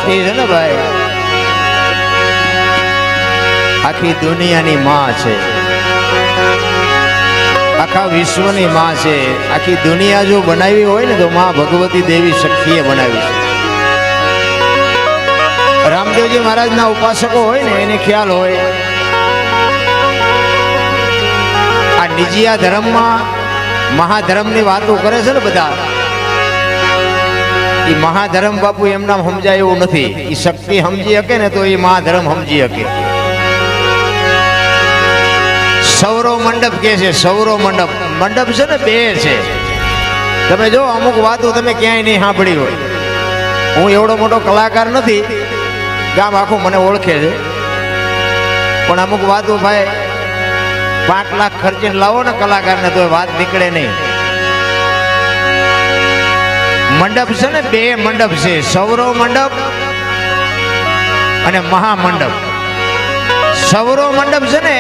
સખી છે ને ભાઈ, આખી દુનિયાની માં છે, આખા વિશ્વની માં છે. આખી દુનિયા જો બનાવી હોય ને તો માં ભગવતી દેવી શક્તિએ બનાવી છે. રામદેવજી મહારાજના ઉપાસકો હોય ને એને ખ્યાલ હોય આ નિજીયા ધર્મમાં મહાધર્મની વાતો કરે છે ને બધા, એ મહાધર્મ બાપુ એમના સમજાય એવું નથી. એ શક્તિ સમજી શકે ને તો એ મહાધર્મ સમજી શકે. સૌરો મંડપ કે છે, સૌરો મંડપ. મંડપ છે ને બે છે. તમે જો અમુક વાતો તમે ક્યાંય નહીં સાંભળી હોય. હું એવડો મોટો કલાકાર નથી, ગામ આખું મને ઓળખે છે, પણ અમુક વાતો ભાઈ 5 લાખ ખર્ચીને લાવો ને કલાકારને તો વાત નીકળે નહીં. મંડપ છે ને બે મંડપ છે, સૌરો મંડપ અને મહામંડપ. સૌરો મંડપ છે ને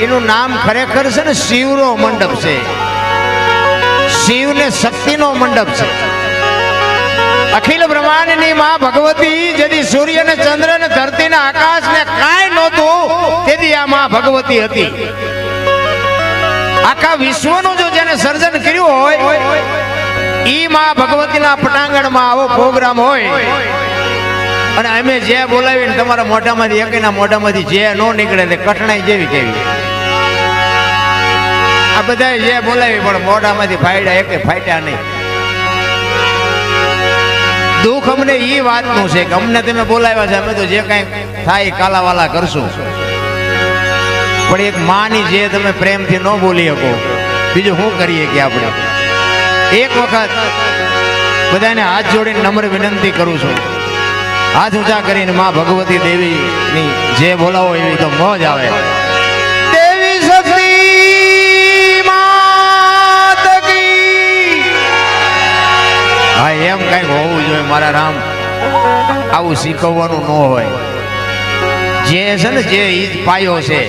એનું નામ ખરેખર છે ને શિવરો મંડપ છે. શિવ ને શક્તિનો મંડપ છે. અખિલ બ્રહ્માંડની માં ભગવતી જેથી સૂર્ય ને ચંદ્ર ને ધરતી ને આકાશ ને કાંઈ નહોતું તેથી આ માં ભગવતી હતી. આખા વિશ્વનું જો જેને સર્જન કર્યું હોય ઈ માં ભગવતીના પટાંગણમાં આવો પ્રોગ્રામ હોય અને અમે જે બોલાવીને તમારા મોઢામાંથી એકના મોઢામાંથી જે ન નીકળે તે કઠણાઈ જેવી કેવી. આ બધા જે બોલાવી પણ મોઢામાંથી ફાયડા એકે ફાટ્યા નહીં. દુઃખ અમને એ વાતનું છે કે અમને તમે બોલાવ્યા છે, અમે તો જે કાંઈ થાય કાલાવાલા કરશું, પણ એક માની જે તમે પ્રેમથી ન બોલી શકો બીજું શું કરીએ કે આપણે. એક વખત બધાને હાથ જોડીને નમ્ર વિનંતી કરું છું, હાથ ઊંચા કરીને માં ભગવતી દેવીની જે બોલાવો એવી તો મોજ આવે. દેવી શક્તિ માત કી. હા એમ કઈક હોવું જોઈએ મારા રામ. આવું શીખવવાનું ન હોય. જે છે ને જે ઈ પાયો છે,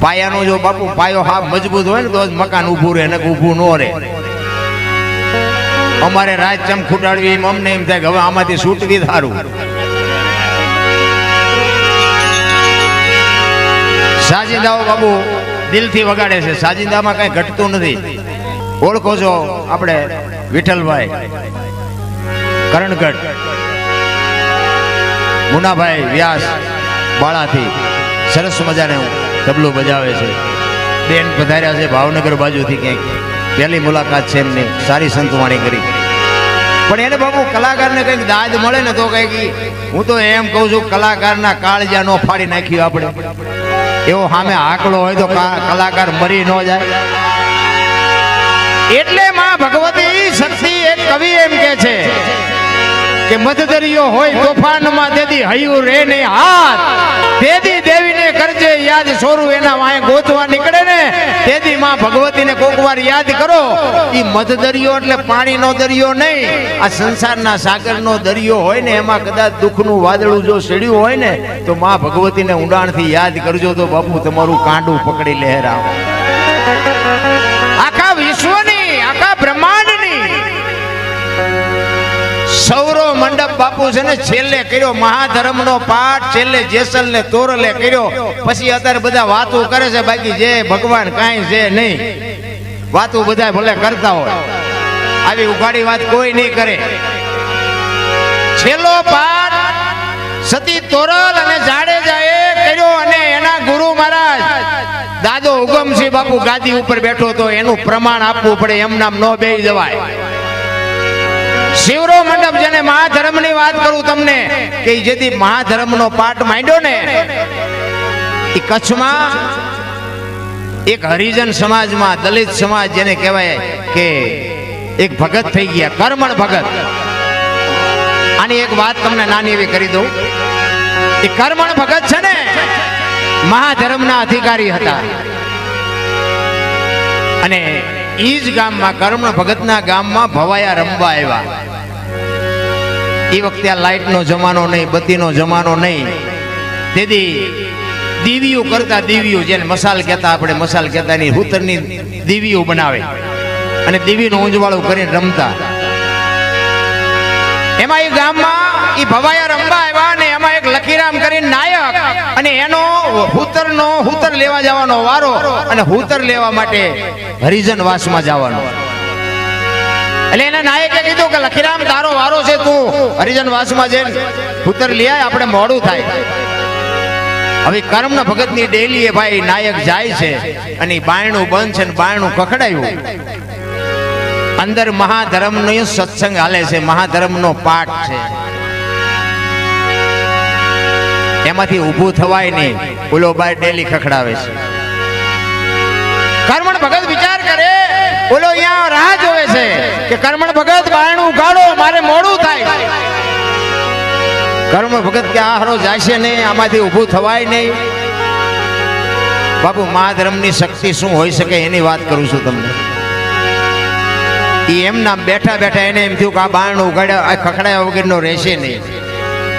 પાયાનો જો બાપુ પાયો હા મજબૂત હોય ને તો જ મકાન ઊભું રહે, ને ઊભું ન રહે. અમારે રાત ચમ ખૂટાડવી અમને એમ થાય કે હવે આમાંથી છૂટવી સારું. સાજિંદાઓ બાબુ દિલથી વગાડે છે, સાજિંદામાં કઈ ઘટતું નથી. ઓળખો છો આપણે વિઠ્ઠલભાઈ કરણગઢ, મુનાભાઈ વ્યાસ બાળાથી સરસ મજાને તબલું બજાવે છે. બેન પધાર્યા છે ભાવનગર બાજુથી, ક્યાંક પહેલી મુલાકાત છે એમની, સારી સંતવાણી કરી. પણ એને બાબુ કલાકારને કંઈક દાદ મળે ને તો કંઈક, હું તો એમ કહું છું કલાકારના કાળજા નો ફાડી નાખ્યું આપણે. એવો સામે આકડો હોય તો કલાકાર મરી ન જાય. એટલે માં ભગવતી શક્તિ એક કવિ એમ કે છે કે મધદરિયો હોય તોફાનમાં દેદી હયું રે ને હાથ, દેદી દેવીને કરજે યાદ સોરું એના વાંહે ગોતવા નીકળે ને તેથી માં ભગવતીને કોક વાર યાદ કરો. ઈ મધદરિયો એટલે પાણીનો દરિયો નહીં, આ સંસારના સાગરનો દરિયો હોય ને એમાં કદાચ દુઃખનું વાદળું જો સેડ્યું હોય ને તો માં ભગવતીને ઊંડાણથી યાદ કરજો તો બાપુ તમારું કાંડું પકડી લહેરાવ. આખા વિશ્વની આખા બ્રહ્માંડની સૌરો મંડપ બાપુ છે ને છેલ્લે કર્યો. મહાધર્મનો પાઠ છેલ્લે જેસલ ને તોરલે કર્યો. પછી અત્યારે બધા વાતો કરે છે, બાકી જે ભગવાન કાંઈ છે નહીં. વાતો બધા ભલે કરતા હોય, આવી ઉઘાડી વાત કોઈ નહીં કરે. છેલ્લો પાઠ સતી તોરલ અને જાડેજાએ કર્યો અને એના ગુરુ મહારાજ દાદો ઉગમસિંહ બાપુ ગાદી ઉપર બેઠો તો એનું પ્રમાણ આપવું પડે, એમ નામ ન બેહી જવાય. શિવરો મંડપ જેને મહાધર્મની વાત કરું તમને કે જેથી મહાધર્મનો પાઠ માંડ્યો ને એ કચ્છમાં એક હરિજન સમાજમાં દલિત સમાજ જેને કહેવાય કે એક ભગત થઈ ગયા, કર્મણ ભગત. આની એક વાત તમને નાની એવી કરી દઉં. એ કર્મણ ભગત છે ને મહાધર્મના અધિકારી હતા અને ઈ જ ગામમાં કર્મણ ભગતના ગામમાં ભવાયા રમવા આવ્યા. એ વખતે આ લાઈટનો જમાનો નહીં, બત્તીનો જમાનો નહીં. તેથી દીવીઓ કરતા, દીવીઓ જેને મસાલ કહેતા, આપણે મસાલ કહેતા ની હુતરની દીવીઓ બનાવે અને દીવીનું ઉંજવાળું કરીને રમતા. એમાં એ ગામમાં એ ભવાયા રંબા આવ્યા ને એમાં એક લખીરામ કરીને નાયક અને એનો હુતર લેવા જવાનો વારો અને હુતર લેવા માટે હરિજન વાસમાં જવાનો. એટલે એના નાયકે કીધું કે લખીરામ તારો વારો છે, તું હરિજન વાસમાં જઈને હુતર લઈ આય, આપણે મોડું થાય. હવે કર્મના ભગતની ડેલીએ ભાઈ નાયક જાય છે અને બાયણું બંધ છે ને બાયણું કખડાયું. અંદર મહાધર્મનો સત્સંગ હાલે છે, મહાધર્મનો પાઠ છે. એમાંથી ઊભું થવાય નહીં, ઓલો બાય ડેલી ખખડાવે છે. કર્મણ ભગત વિચાર કરે, ઓલો અહીંયા રાહ જોવે છે કે કર્મણ ભગત બાયણું ઉગાડો, મારે મોડું થાય. કર્મ ભગત કે આ હારો જાશે નહીં, આમાંથી ઊભું થવાય નહીં. બાપુ મહાધર્મની શક્તિ શું હોઈ શકે એની વાત કરું છું તમને. એમના બેઠા બેઠા એને એમ થયું કે આ બાયણું ઉગાડ્યા, આ ખખડાયા વગરનો રહેશે નહીં.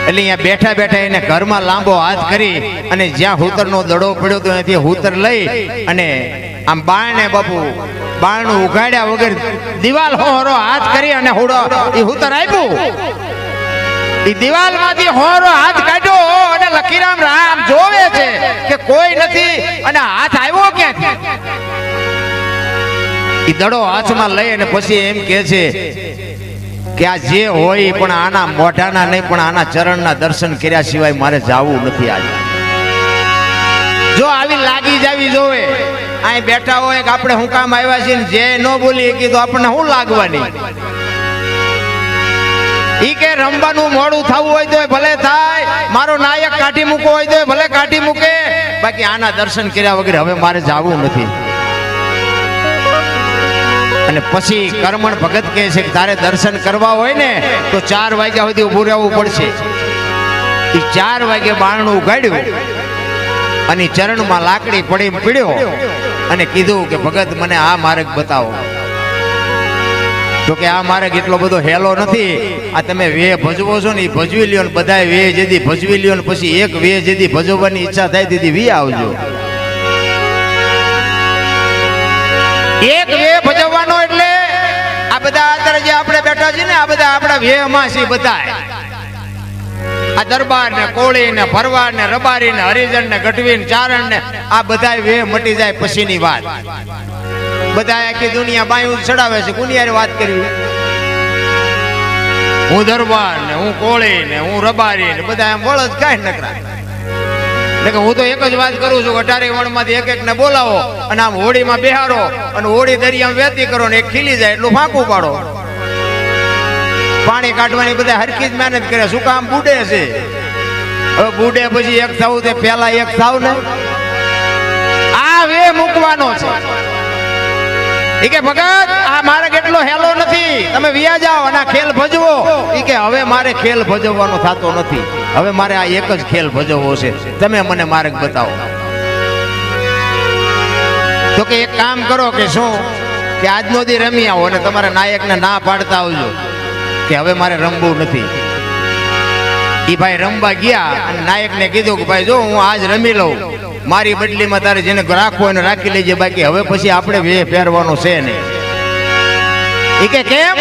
એટલે અહીંયા બેઠા બેઠા એને ઘરમાં લાંબો હાથ કરી અને જ્યાં હુતરનો દડો પડ્યો તો એથી હુતર લઈ અને આમ બાયણે બાપુ બાયણું ઉગાડ્યા વગર દિવાલ હોરો હાથ કરી અને એ હુતર આપ્યું. એ દિવાલમાંથી હોરો હાથ કાઢ્યો અને લખીરામ રામ જોવે છે કે કોઈ નથી અને હાથ આવ્યો ક્યાંથી. એ દડો હાથમાં લઈ અને પછી એમ કે છે કે આ જે હોય પણ આના મોઢાના નહીં પણ આના ચરણના દર્શન કર્યા સિવાય મારે જાવું નથી. આજે જો આવી લાગી જાવી જોવે, અહીં બેઠા હોય કે આપણે હું કામ આવ્યા છીએ ને જે ન બોલી કીધું આપણને શું લાગવાની. ઈ કે રમવાનું મોડું થવું હોય તો ભલે થાય, મારો નાયક કાઢી મૂકો હોય તો ભલે કાઢી મૂકે, બાકી આના દર્શન કર્યા વગર હવે મારે જાવું નથી. અને પછી કર્મણ ભગત કહે છે કે તારે દર્શન કરવા હોય ને તો 4 વાગ્યા સુધી ઊભું રહેવું પડશે. એ 4 વાગે બારણું ઉગાડ્યું અને ચરણમાં લાકડી પડી પીડ્યો અને કીધું કે ભગત મને આ માર્ગ બતાવો. તો કે આ માર્ગ એટલો બધો હેલો નથી, આ તમે વે ભજવો છો ને એ ભજવી લ્યો ને બધાય વે જેદી ભજવી લ્યો ને પછી એક વે જેદી ભજવવાની ઈચ્છા થાય તેથી વી આવજો. એક વે ભજવવાનો એટલે આ બધા અત્યારે જે આપણે બેઠા છીએ ને આ બધા આપણા વેમાં છે. બધા આ દરબાર ને કોળી ને ભરવાડ ને રબારી ને હરિજન ને ગઢવી ને ચારણ ને આ બધા વે મટી જાય પછીની વાત. બધા આખી દુનિયા બાયું ચડાવે છે, કુનિયારી વાત કરવી. હું દરબાર ને હું કોળી ને હું રબારી ને બધા એમ બોલો જ કાંઈ નકરા. એટલે હું તો એક જ વાત કરું છું, 18 વણમાંથી એક ને બોલાવો અને આમ હોળીમાં બેહારો અને હોળી દરિયામાં વેતી કરો ને એક ખીલી જાય એટલું ફાંકું પાડો. પાણી કાઢવાની બધા હરખી જ મહેનત કરે, શું કામ બુડે છે. હવે બુડે પછી એક થવું તે પેલા એક થાવ ને આ વે મૂકવાનો છે. ઈ કે ભગત આ મારે કેટલો હેલો નથી, તમે વિયા જાઓ અને આ ખેલ ભજવો. ઈ કે હવે મારે ખેલ ભજવવાનો થતો નથી, હવે મારે આ એક જ ખેલ ભજવવો છે, તમે મને માર્ગ બતાવો. તો કે એક કામ કરો કે શું કે આજનો દી રમી આવો અને તમારા નાયકને ના પાડતા આવજો કે હવે મારે રમવું નથી. ઈ ભાઈ રમવા ગયા અને નાયકને કીધું કે ભાઈ જો હું આજ રમી લઉં, મારી બદલીમાં તારે જેને રાખવો એને રાખી લેજે, બાકી હવે પછી આપણે વે ફેરવાનો છે નહીં. ઈ કે કેમ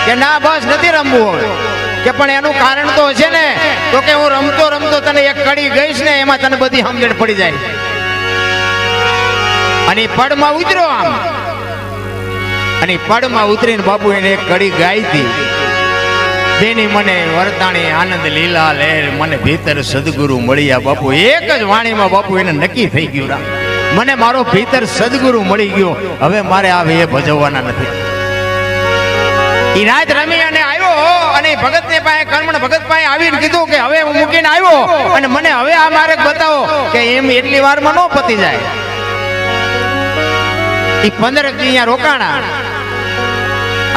કે ના બસ નથી રમવું હવે. કે પણ એનું કારણ તો છે ને. તો કે હું રમતો રમતો તને એક કડી ગઈશ ને એમાં તને બધી સમજણ પડી જાય. અને પડમાં ઉતર્યો આમ અને પડમાં ઉતરીને બાપુ એને એક કડી ગાઈ હતી. બેની મને વરતાણી આનંદ લીલા લહેર, મને ભીતર સદગુરુ મળ્યા. બાપુ એક જ વાણીમાં બાપુ એને નક્કી થઈ ગયું, મને મારો ભીતર સદગુરુ મળી ગયો, હવે મારે આ વે ભજવવાના નથી. ઈ રાત રમી અને આવ્યો અને ભગત ને પાસે કર્મણ ભગત પાસે આવીને કીધું કે હવે હું મૂકીને આવ્યો અને મને હવે આ માર્ગ બતાવો. કે એમ એટલી વારમાં ન પતી જાય. ઈ 15 દી અહીંયા રોકાણા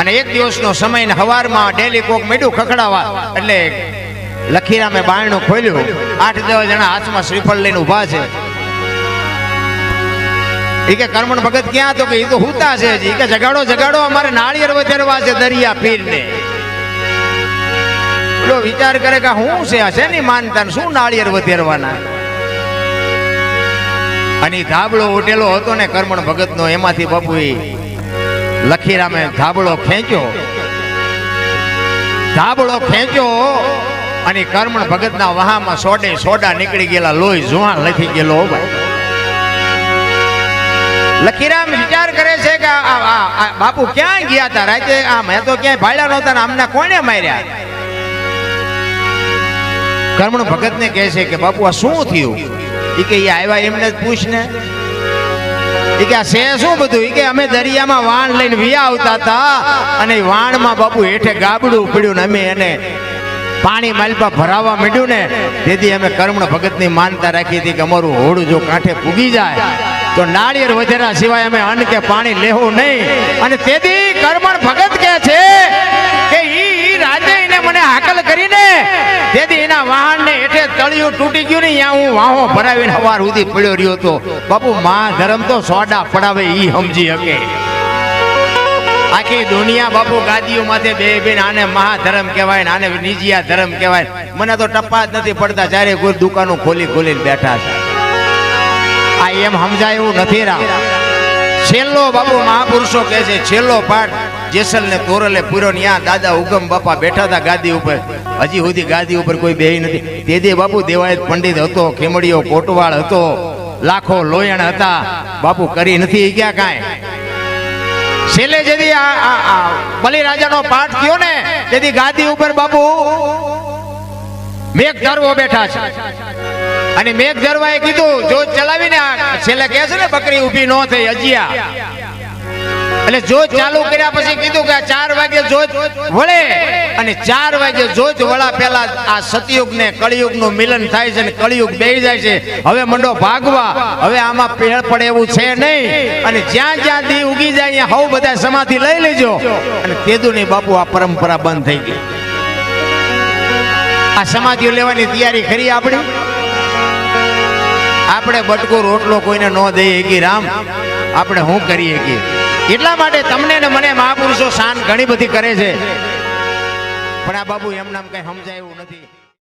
અને એક દિવસનો સમય ને હવારમાં ડેલી કોક મેડું ખખડાવા એટલે લખીરામે બારણું ખોલ્યું. 8-10 જણા હાથમાં શ્રીફળ લઈને ઉભા છે. ઈ કે કર્મણ ભગત ક્યાં? તો કે ઈ તો હુતા છે. ઈ કે જગાડો જગાડો, અમારે નાળિયેર વધેરવા છે દરિયા પીરને. પેલો વિચાર કરે કે હું છે આ છે ની માનતા શું નાળિયેર વધેરવાના. અને ધાબળો ઉઠેલો હતો ને કર્મણ ભગતનો, એમાંથી બાપુ લખીરામે ધાબળો ખેંચ્યો ધાબળો ખેંચ્યો અને કર્મણ ભગતના વહામાં સોડા નીકળી ગયેલા, લોહી જુવાન લથી ગયેલો. ભાઈ લખીરામ વિચાર કરે છે કે આ બાપુ ક્યાં ગયા હતા રાતે? મેં તો ક્યાંય ભાડ્યા નહોતા ને અમને કોને માર્યા? કર્મણ ભગત ને કહે છે કે બાપુ આ શું થયું? એ કે આવ્યા એમને જ પૂછ ને. એ કે આ છે શું બધું? એ કે અમે દરિયામાં વાણ લઈને વિયા આવતા હતા અને વાણમાં બાપુ હેઠે ગાબડું પડ્યું ને અમે એને પાણી માલપા ભરાવા માંડ્યું ને તેથી અમે કર્મણ ભગતની માનતા રાખી હતી કે અમારું હોડું જો કાંઠે પૂગી જાય તો નાળિયેર વધેરા સિવાય અમે અન્ન કે પાણી લેવું નહીં. અને તેથી કર્મણ ભગત કહે છે કે ઈ રાતે એને મને હાકલ કરીને તેથી એના વાહનને હેઠે તળિયું તૂટી ગયું ને ત્યાં હું વાહો ભરાવીને સવાર સુધી પડ્યો રહ્યો હતો. બાપુ મા ધર્મ તો સોડા પડાવે ઈ સમજી શકે. આખી દુનિયા બાપુ ગાદીઓ માથે બે આને મહાધર્મ કહેવાય ને આને નિજિયા ધર્મ કહેવાય. મને તો ટપ્પા જ નથી પડતા, જ્યારે કોઈ દુકાનો ખોલીને બેઠા છે. આ એમ સમજાય એવું નથી. રામ છેલ્લો બાપુ મહાપુરુષો કહે છે છેલ્લો પાઠ જેસલ ને તોરલે પૂરો ત્યાં દાદા ઉગમ બાપા બેઠા હતા ગાદી ઉપર. હજી સુધી ગાદી ઉપર કોઈ બેહી નથી. તેથી બાપુ દેવાયત પંડિત હતો, ખેમડીઓ કોટવાળ હતો, લાખો લોયણ હતા. બાપુ કરી નથી ગયા કાંઈ. છેલ્લે જેથી બલિરાજાનો પાઠ થયો ને તેથી ગાદી ઉપર બાપુ મેઘ ધરવો બેઠા છે. અને મેઘ ધરવાએ કીધું જોત ચલાવીને છેલ્લે કહે છે ને બકરી ઊભી ન થઈ અજિયા, એટલે જોત ચાલુ કર્યા પછી કીધું કે 4 વાગે જોત વળે અને 4 વાગે જોત વળા પહેલા આ સતયુગ ને કળિયુગ નું મિલન થાય છે ને કળિયુગ બેહી જાય છે. હવે મંડો ભાગવા, હવે આમાં પેળ પડે એવું છે નહીં. અને જ્યાં જ્યાં દી ઉગી જાય ત્યાં હવ બધા સમાધિ લઈ લેજો. અને તેદુની બાપુ આ પરંપરા બંધ થઈ ગઈ. આ સમાધિઓ લેવાની તૈયારી કરી આપણે બટકો રોટલો કોઈને ન દઈએ કે રામ આપણે શું કરીએ કે. એટલા માટે તમને ને મને મહાપુરુષો શાન ઘણી બધી કરે છે, પણ આ બાબુ એમ નામ કઈ સમજાય એવું નથી.